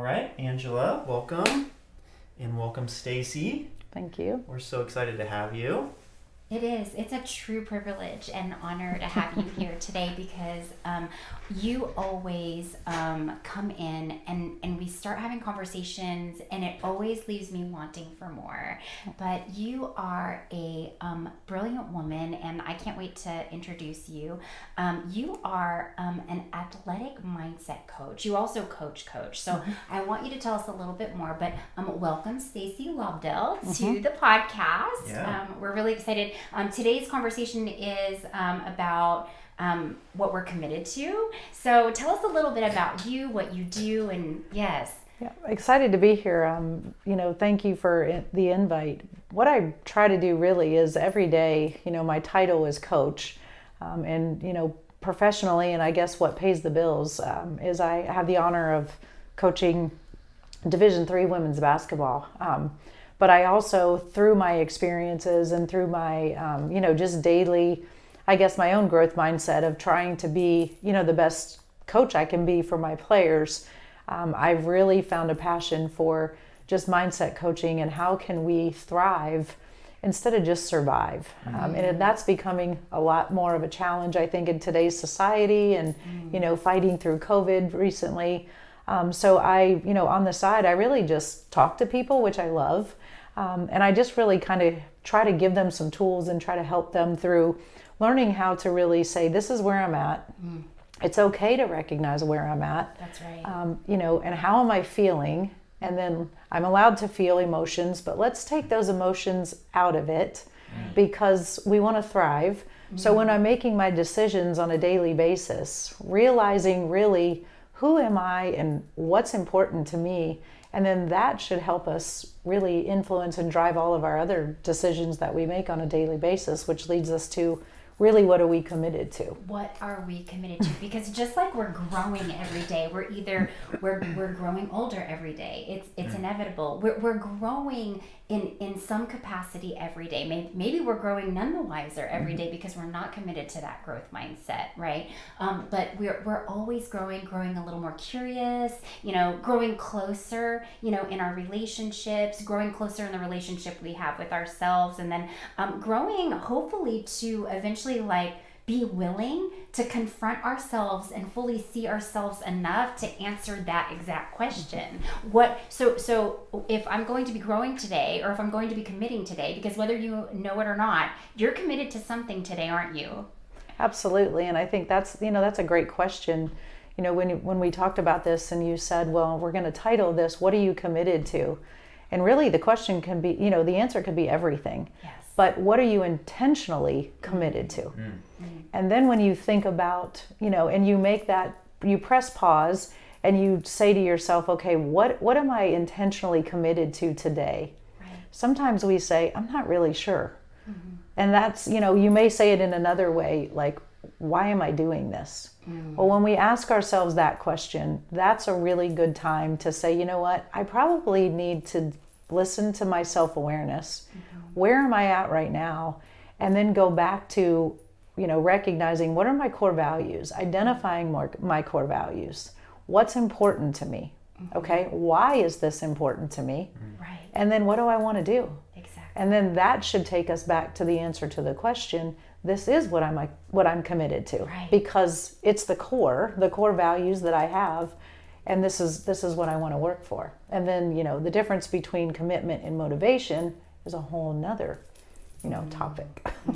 right, Angela, welcome. And welcome, Stacey. Thank you. We're so excited to have you. It is. It's a true privilege and honor to have you here today because you always come in and we start having conversations and it always leaves me wanting for more. But you are a brilliant woman and I can't wait to introduce you. You are an athletic mindset coach. You also coach. So I want you to tell us a little bit more, but welcome Stacey Lobdell to the podcast. Yeah. We're really excited. Today's conversation is about what we're committed to. So tell us a little bit about you, what you do, and yes. Yeah, excited to be here. Thank you for the invite. What I try to do really is every day, my title is coach. Professionally, and I guess what pays the bills is I have the honor of coaching Division III women's basketball. But I also, through my experiences and through my, just daily, I guess my own growth mindset of trying to be, the best coach I can be for my players, I've really found a passion for just mindset coaching and how can we thrive instead of just survive. And that's becoming a lot more of a challenge, I think, in today's society and, fighting through COVID recently. So I, on the side, I really just talk to people, which I love. And I just really kind of try to give them some tools and try to help them through learning how to really say, this is where I'm at. It's okay to recognize where I'm at. That's right. And how am I feeling? And then I'm allowed to feel emotions, but let's take those emotions out of it because we want to thrive. So when I'm making my decisions on a daily basis, realizing really who am I and what's important to me, and then that should help us really influence and drive all of our other decisions that we make on a daily basis, which leads us to really what are we committed to? What are we committed to? Because just like we're growing every day, we're growing older every day. It's inevitable. We're growing in some capacity every day. Maybe we're growing none the wiser every day because we're not committed to that growth mindset, right? But we're always growing a little more curious, growing closer, in our relationships, growing closer in the relationship we have with ourselves, and then growing hopefully to eventually be willing to confront ourselves and fully see ourselves enough to answer that exact question. So if I'm going to be growing today, or if I'm going to be committing today, because whether you know it or not, you're committed to something today, aren't you? Absolutely. And I think that's a great question. When we talked about this and you said, well, we're going to title this, what are you committed to? And really the question can be, the answer could be everything. Yes. But what are you intentionally committed to? And then when you think about, and you make that, you press pause and you say to yourself, okay, what am I intentionally committed to today? Right. Sometimes we say, I'm not really sure. And that's, you may say it in another way, like, why am I doing this? Well, when we ask ourselves that question, that's a really good time to say, you know what, I probably need to listen to my self-awareness. Where am I at right now? And then go back to, recognizing what are my core values, identifying my core values. What's important to me? Okay, why is this important to me? Right. And then what do I want to do? Exactly. And then that should take us back to the answer to the question. This is what I'm committed to, right. Because it's the core values that I have, and this is what I want to work for. And then, the difference between commitment and motivation is a whole nother, topic.